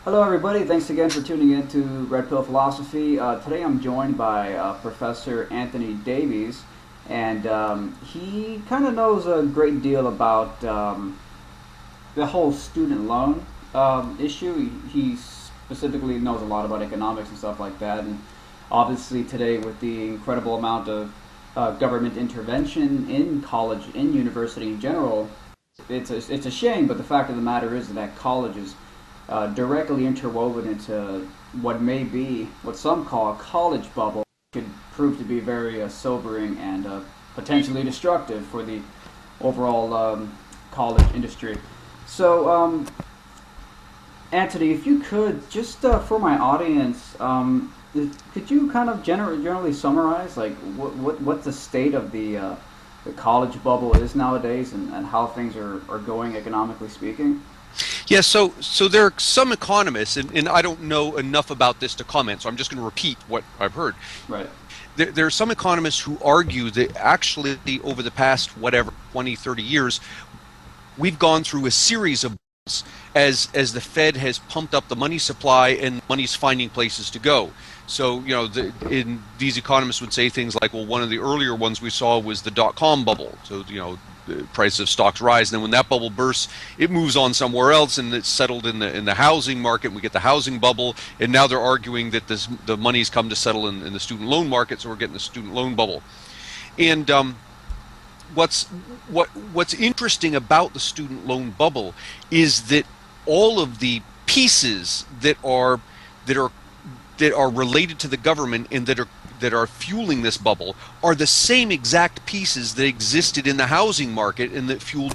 Hello, everybody. Thanks again for tuning in to Red Pill Philosophy. Today I'm joined by Professor Anthony Davies, and he kind of knows a great deal about the whole student loan issue. He specifically knows a lot about economics and stuff like that, and obviously today with the incredible amount of government intervention in college, in university in general, it's a shame. But the fact of the matter is that college is directly interwoven into what some call a college bubble, could prove to be very sobering and potentially destructive for the overall college industry. So, Anthony, if you could, just for my audience, could you kind of generally summarize like what the state of the college bubble is nowadays, and how things are going economically speaking? Yeah, so there are some economists, and I don't know enough about this to comment, so I'm just going to repeat what I've heard. Right. There are some economists who argue that actually over the past, whatever, 20, 30 years, we've gone through a series of bubbles as the Fed has pumped up the money supply and money's finding places to go. So, these economists would say things like, well, one of the earlier ones we saw was the dot-com bubble. So, the price of stocks rise, and then when that bubble bursts, it moves on somewhere else, and it's settled in the housing market. And we get the housing bubble, and now they're arguing that the money's come to settle in the student loan market, so we're getting the student loan bubble. And what's interesting about the student loan bubble is that all of the pieces that are related to the government and that are fueling this bubble are the same exact pieces that existed in the housing market and that fueled.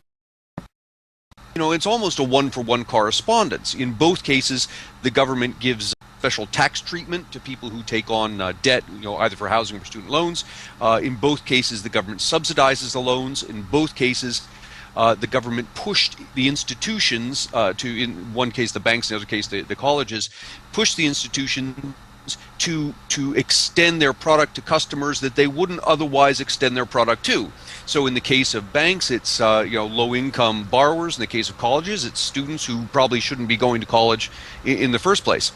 It's almost a one-for-one correspondence. In both cases, the government gives special tax treatment to people who take on debt, either for housing or for student loans. In both cases, the government subsidizes the loans. In both cases, the government pushed the institutions in one case the banks, in the other case the colleges, pushed the institutions to extend their product to customers that they wouldn't otherwise extend their product to. So in the case of banks, it's low-income borrowers. In the case of colleges, it's students who probably shouldn't be going to college in the first place.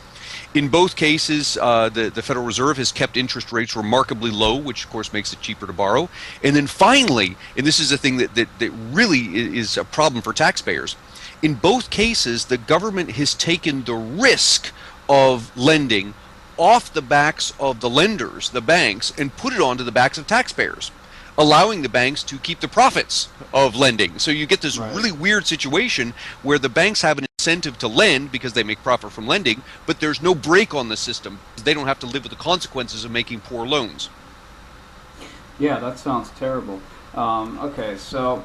In both cases, the Federal Reserve has kept interest rates remarkably low, which of course makes it cheaper to borrow. And then finally, and this is the thing that really is a problem for taxpayers, in both cases, the government has taken the risk of lending off the backs of the lenders, the banks, and put it onto the backs of taxpayers, allowing the banks to keep the profits of lending. So you get this Right. really weird situation where the banks have an incentive to lend because they make profit from lending, but there's no brake on the system. They don't have to live with the consequences of making poor loans. Yeah, that sounds terrible. Okay, so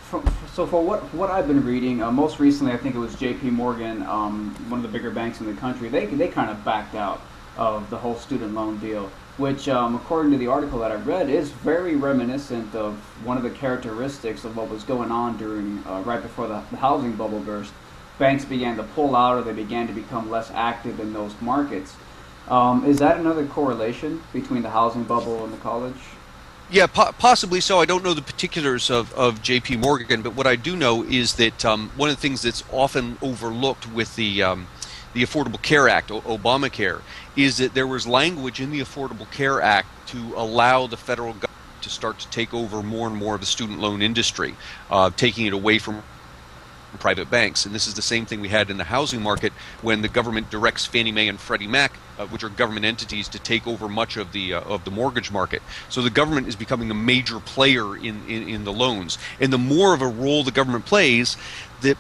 for, so for what I've been reading, most recently I think it was J.P. Morgan, one of the bigger banks in the country. They kind of backed out of the whole student loan deal, which, according to the article that I read, is very reminiscent of one of the characteristics of what was going on during right before the housing bubble burst. Banks began to pull out, or they began to become less active in those markets. Is that another correlation between the housing bubble and the college? Yeah, possibly so. I don't know the particulars of J.P. Morgan, but what I do know is that one of the things that's often overlooked with the Affordable Care Act, Obamacare, is that there was language in the Affordable Care Act to allow the federal government to start to take over more and more of the student loan industry, taking it away from private banks. And this is the same thing we had in the housing market when the government directs Fannie Mae and Freddie Mac, which are government entities, to take over much of the mortgage market. So the government is becoming a major player in the loans. And the more of a role the government plays, the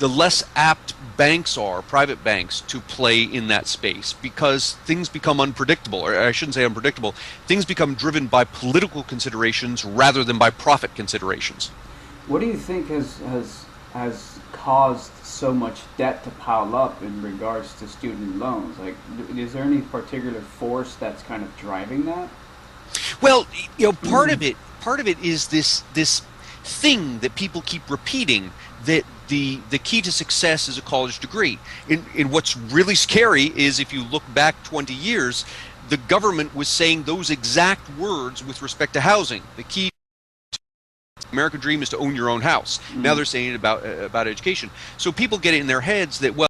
less apt banks are, private banks, to play in that space, because things become unpredictable, or I shouldn't say unpredictable, things become driven by political considerations rather than by profit considerations. What do you think has caused so much debt to pile up in regards to student loans? Like, is there any particular force that's kind of driving that? Well, part of it is this thing that people keep repeating, that the key to success is a college degree. And what's really scary is if you look back 20 years, the government was saying those exact words with respect to housing. The key American dream is to own your own house. Now they're saying it about education. So people get it in their heads that, well,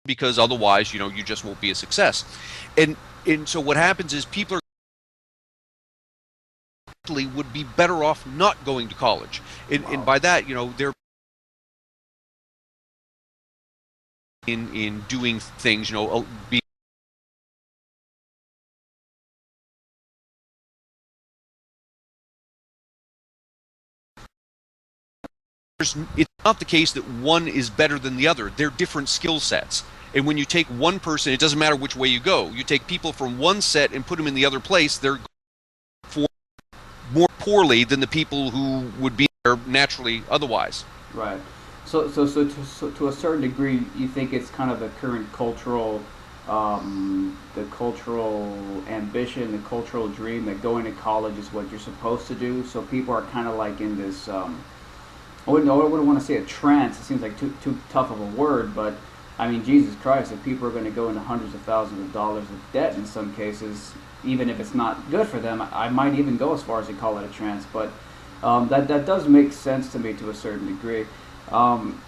because otherwise, you just won't be a success. And so what happens is people would be better off not going to college. And Wow. by that, they're in doing things, being it's not the case that one is better than the other. They're different skill sets. And when you take one person, it doesn't matter which way you go. You take people from one set and put them in the other place, they're for more poorly than the people who would be there naturally otherwise. Right. So to a certain degree, you think it's kind of the current the cultural ambition, the cultural dream that going to college is what you're supposed to do. So people are kind of like in this. I wouldn't want to say a trance. It seems like too tough of a word, but I mean, Jesus Christ, if people are going to go into hundreds of thousands of dollars of debt in some cases, even if it's not good for them, I might even go as far as to call it a trance. But that does make sense to me to a certain degree. Um,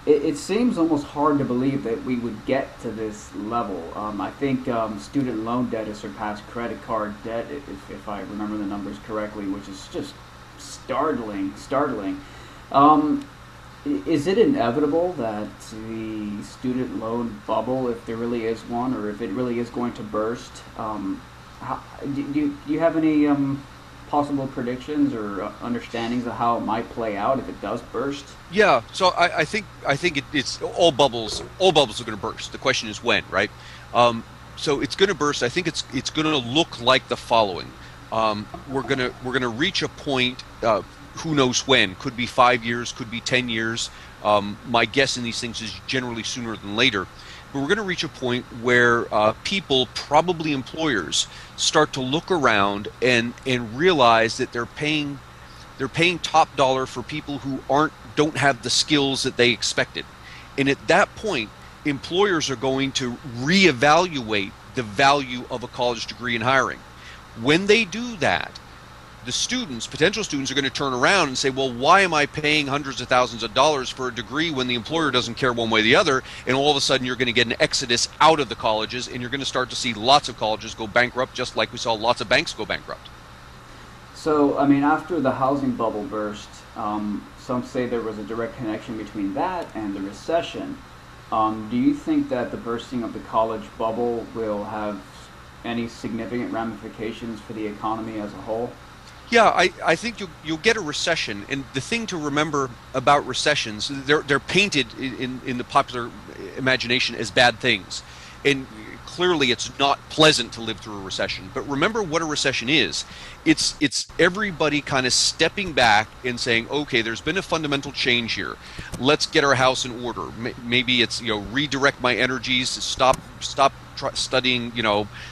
it seems almost hard to believe that we would get to this level. I think student loan debt has surpassed credit card debt, if I remember the numbers correctly, which is just startling. Um, is it inevitable that the student loan bubble, if there really is one, or if it really is going to burst? Do you have any possible predictions or understandings of how it might play out if it does burst? Yeah, so it's all bubbles are going to burst. The question is when, right? So it's going to burst. I think it's going to look like the following. We're gonna reach a point. Who knows when? Could be 5 years, could be 10 years. My guess in these things is generally sooner than later. But we're going to reach a point where people, probably employers, start to look around and realize that they're paying top dollar for people who don't have the skills that they expected. And at that point, employers are going to reevaluate the value of a college degree in hiring. When they do that, the potential students, are going to turn around and say, well, why am I paying hundreds of thousands of dollars for a degree when the employer doesn't care one way or the other? And all of a sudden you're going to get an exodus out of the colleges, and you're going to start to see lots of colleges go bankrupt, just like we saw lots of banks go bankrupt. So, I mean, after the housing bubble burst, some say there was a direct connection between that and the recession. Do you think that the bursting of the college bubble will have any significant ramifications for the economy as a whole? Yeah, I think you'll get a recession, and the thing to remember about recessions, they're painted in the popular imagination as bad things, and clearly it's not pleasant to live through a recession. But remember what a recession is. It's everybody kind of stepping back and saying, okay, there's been a fundamental change here. Let's get our house in order. Maybe it's redirect my energies, stop studying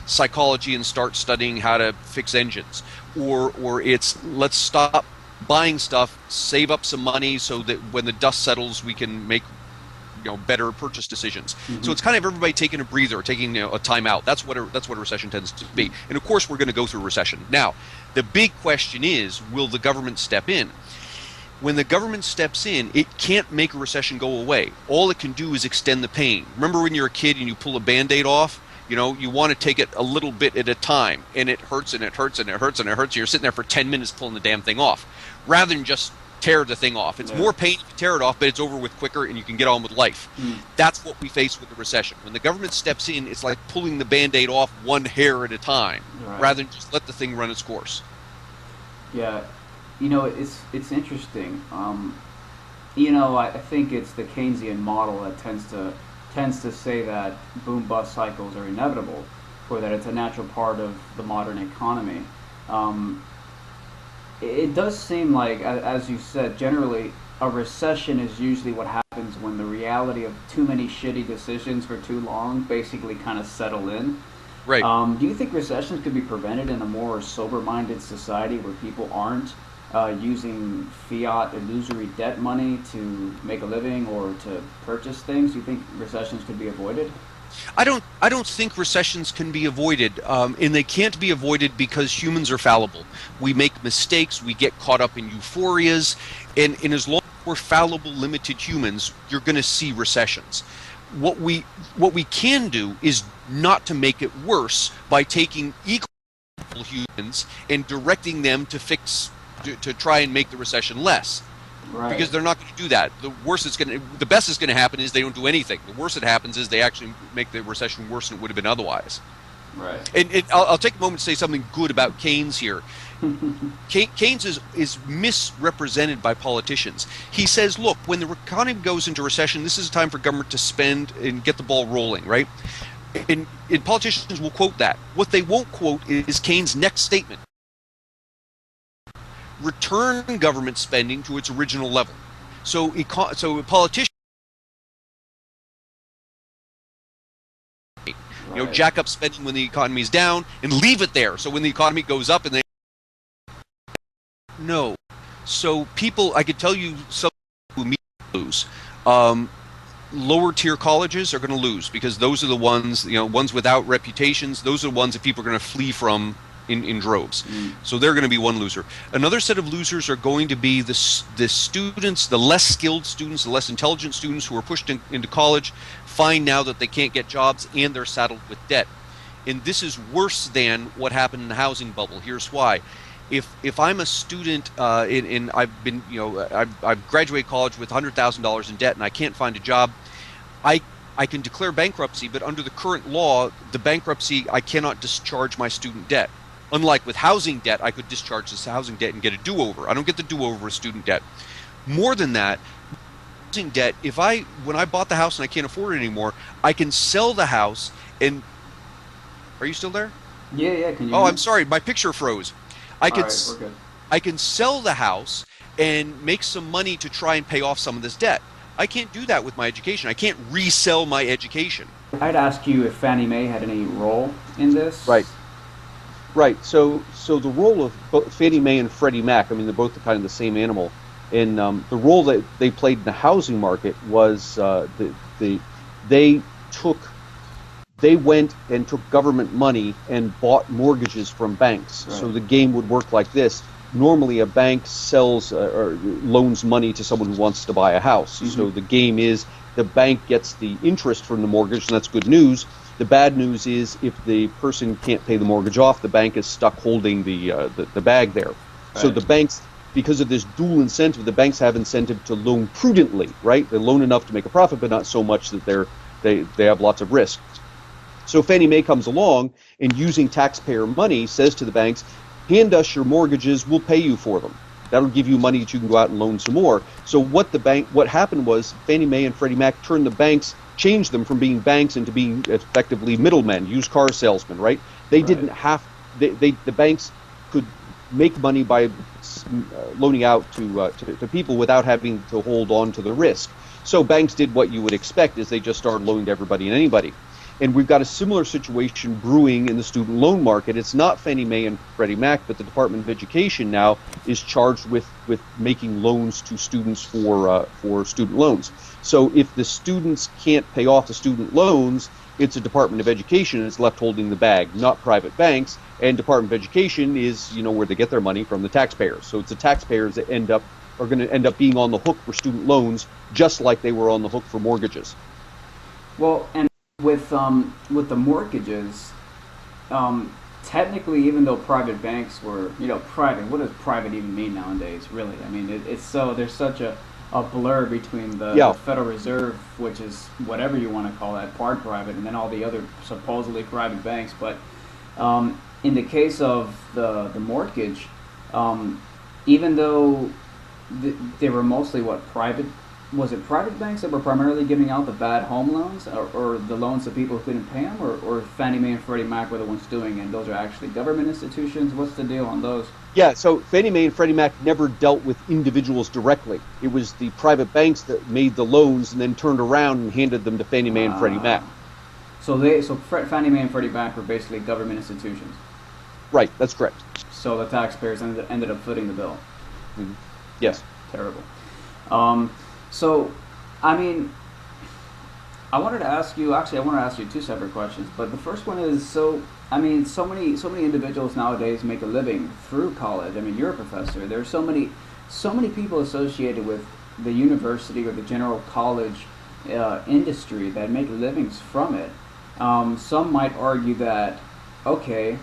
psychology and start studying how to fix engines, or it's let's stop buying stuff, save up some money so that when the dust settles we can make better purchase decisions. Mm-hmm. So it's kind of everybody taking a breather, taking a time out. That's what a recession tends to be. And of course we're going to go through a recession. Now, the big question is, will the government step in? When the government steps in, it can't make a recession go away. All it can do is extend the pain. Remember when you're a kid and you pull a Band-Aid off? You want to take it a little bit at a time, and it hurts and it hurts and it hurts and it hurts. You're sitting there for 10 minutes pulling the damn thing off, rather than just tear the thing off. It's more pain if you tear it off, but it's over with quicker and you can get on with life. That's what we face with the recession. When the government steps in, it's like pulling the Band-Aid off one hair at a time, rather than just let the thing run its course. Yeah, it's interesting. I think it's the Keynesian model that tends to say that boom bust cycles are inevitable, or that it's a natural part of the modern economy. It does seem like, as you said, generally a recession is usually what happens when the reality of too many shitty decisions for too long basically kind of settle in. Right. Do you think recessions could be prevented in a more sober-minded society where people aren't using fiat illusory debt money to make a living or to purchase things? Do you think recessions could be avoided? I don't think recessions can be avoided, and they can't be avoided because humans are fallible. We make mistakes, we get caught up in euphorias, and as long as we're fallible, limited humans, you're going to see recessions. what we can do is not to make it worse by taking equal humans and directing them to to try and make the recession less. Right. Because they're not going to do that. The best that's going to happen is they don't do anything. The worst that happens is they actually make the recession worse than it would have been otherwise. Right. And I'll take a moment to say something good about Keynes here. Keynes is misrepresented by politicians. He says, look, when the economy goes into recession, this is a time for government to spend and get the ball rolling, right? And politicians will quote that. What they won't quote is Keynes' next statement. Return government spending to its original level. So politicians, jack up spending when the economy is down and leave it there. So when the economy goes up, no. So people, I could tell you, some who lose. Lower tier colleges are going to lose because those are the ones, ones without reputations. Those are the ones that people are going to flee from in droves. So they're going to be one loser. Another set of losers are going to be the students, the less skilled students, the less intelligent students who are pushed into college, find now that they can't get jobs and they're saddled with debt. And this is worse than what happened in the housing bubble. Here's why. If I'm a student and I've been, I've graduated college with $100,000 in debt and I can't find a job, I can declare bankruptcy, but under the current law, the bankruptcy, I cannot discharge my student debt. Unlike with housing debt, I could discharge this housing debt and get a do-over. I don't get the do-over with student debt. More than that, housing debt, when I bought the house and I can't afford it anymore, I can sell the house and... Are you still there? Yeah, can you... Oh, I'm sorry, my picture froze. All right, we're good. I can sell the house and make some money to try and pay off some of this debt. I can't do that with my education. I can't resell my education. I'd ask you if Fannie Mae had any role in this. Right. So the role of both Fannie Mae and Freddie Mac, I mean, they're both kind of the same animal. And the role that they played in the housing market was they went and took government money and bought mortgages from banks. Right. So the game would work like this. Normally, a bank sells or loans money to someone who wants to buy a house. Mm-hmm. So the game is the bank gets the interest from the mortgage, and that's good news. The bad news is if the person can't pay the mortgage off, the bank is stuck holding the bag there. Right. So the banks, because of this dual incentive, the banks have incentive to loan prudently, right? They loan enough to make a profit, but not so much that they have lots of risk. So Fannie Mae comes along and using taxpayer money says to the banks, hand us your mortgages, we'll pay you for them. That'll give you money that you can go out and loan some more. So what happened was Fannie Mae and Freddie Mac turned the banks, changed them from being banks into being effectively middlemen, used car salesmen, right? They didn't have, the banks could make money by loaning out to people without having to hold on to the risk. So banks did what you would expect, is they just started loaning to everybody and anybody. And we've got a similar situation brewing in the student loan market. It's not Fannie Mae and Freddie Mac, but the Department of Education now is charged with making loans to students for student loans. So if the students can't pay off the student loans, it's a Department of Education that's left holding the bag, not private banks. And Department of Education is, where they get their money from, the taxpayers. So it's the taxpayers that are going to end up being on the hook for student loans, just like they were on the hook for mortgages. Well, and with the mortgages, technically, even though private banks were, private, what does private even mean nowadays, really? I mean, there's such a blur between the Federal Reserve, which is whatever you want to call that, part private, and then all the other supposedly private banks. But in the case of the mortgage, even though they were mostly private, was it private banks that were primarily giving out the bad home loans, or the loans to people who couldn't pay them, or Fannie Mae and Freddie Mac were the ones doing it, and those are actually government institutions? What's the deal on those? Yeah, so Fannie Mae and Freddie Mac never dealt with individuals directly. It was the private banks that made the loans and then turned around and handed them to Fannie Mae and Freddie Mac. So Fannie Mae and Freddie Mac were basically government institutions. Right, that's correct. So the taxpayers ended up footing the bill. Mm-hmm. Yes. Terrible. So, I mean, I wanted to ask you two separate questions. But the first one is, so many individuals nowadays make a living through college. I mean, you're a professor. There are so many people associated with the university or the general college industry that make livings from it. Some might argue that, okay,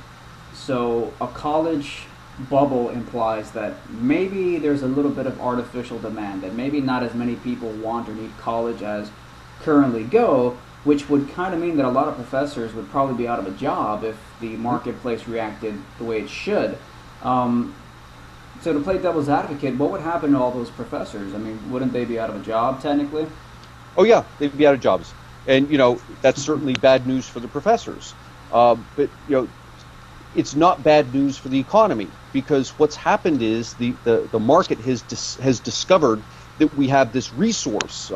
so a college bubble implies that maybe there's a little bit of artificial demand, that maybe not as many people want or need college as currently go, which would kind of mean that a lot of professors would probably be out of a job if the marketplace reacted the way it should. So to play devil's advocate, what would happen to all those professors? I mean, wouldn't they be out of a job technically? Oh yeah, they'd be out of jobs, and that's certainly bad news for the professors. But it's not bad news for the economy, because what's happened is the market has discovered that we have this resource,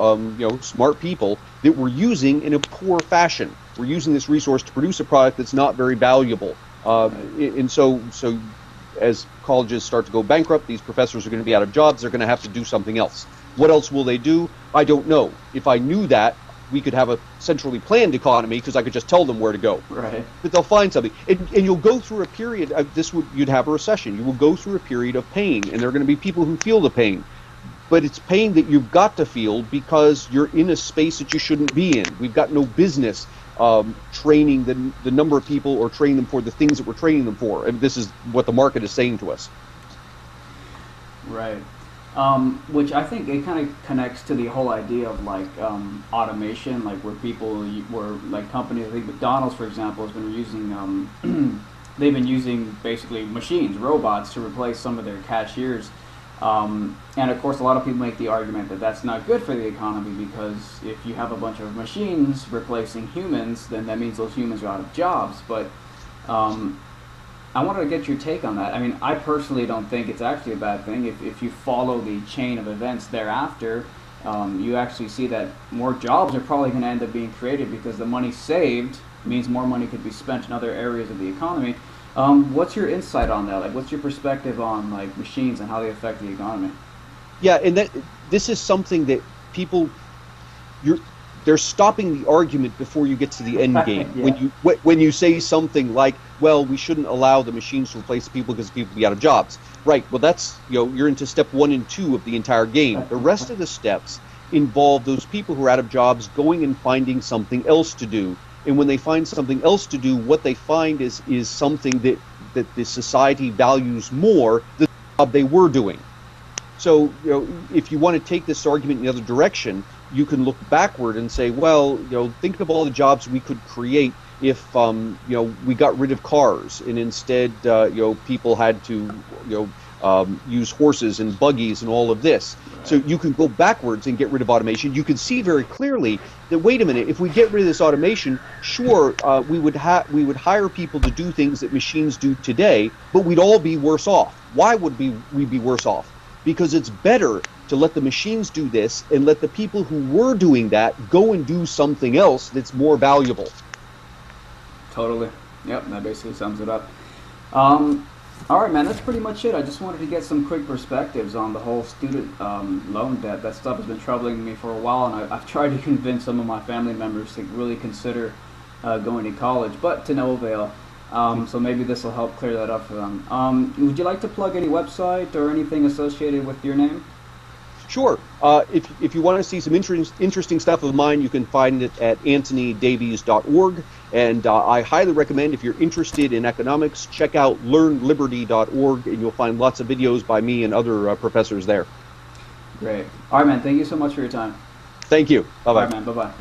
smart people that we're using in a poor fashion. We're using this resource to produce a product that's not very valuable, and so as colleges start to go bankrupt, these professors are going to be out of jobs. They're going to have to do something else. What else will they do? I don't know. If I knew that, we could have a centrally planned economy, because I could just tell them where to go. Right. But they'll find something, and you'll go through a period. You'd have a recession. You will go through a period of pain, and there are going to be people who feel the pain. But it's pain that you've got to feel because you're in a space that you shouldn't be in. We've got no business training the number of people, or training them for the things that we're training them for. And this is what the market is saying to us. Right. Which I think it kind of connects to the whole idea of like automation, like where like companies, I think McDonald's, for example, has been using they've been using basically machines, robots, to replace some of their cashiers. And of course, a lot of people make the argument that that's not good for the economy, because if you have a bunch of machines replacing humans, then that means those humans are out of jobs. But I wanted to get your take on that. I mean, I personally don't think it's actually a bad thing. If you follow the chain of events thereafter, you actually see that more jobs are probably going to end up being created, because the money saved means more money could be spent in other areas of the economy. What's your insight on that? Like, what's your perspective on like machines and how they affect the economy? Yeah, and this is something that people, they're stopping the argument before you get to the end game. Yeah. When you say something like, well, we shouldn't allow the machines to replace people because people will be out of jobs. Right. Well, that's, you're into step 1 and 2 of the entire game. The rest of the steps involve those people who are out of jobs going and finding something else to do. And when they find something else to do, what they find is something that the society values more than the job they were doing. So, if you want to take this argument in the other direction, you can look backward and say, well, think of all the jobs we could create if, we got rid of cars, and instead, people had to, use horses and buggies and all of this. Right. So you can go backwards and get rid of automation. You can see very clearly that, wait a minute, if we get rid of this automation, sure, we would hire people to do things that machines do today, but we'd all be worse off. Why would we be worse off? Because it's better to let the machines do this and let the people who were doing that go and do something else that's more valuable. Totally. Yep, that basically sums it up. All right, man, that's pretty much it. I just wanted to get some quick perspectives on the whole student loan debt. That stuff has been troubling me for a while, and I've tried to convince some of my family members to really consider going to college, but to no avail. So maybe this will help clear that up for them. Would you like to plug any website or anything associated with your name? Sure. If you want to see some interesting stuff of mine, you can find it at anthonydavies.org. And I highly recommend, if you're interested in economics, check out learnliberty.org, and you'll find lots of videos by me and other professors there. Great. All right, man. Thank you so much for your time. Thank you. Bye-bye. All right, man. Bye-bye.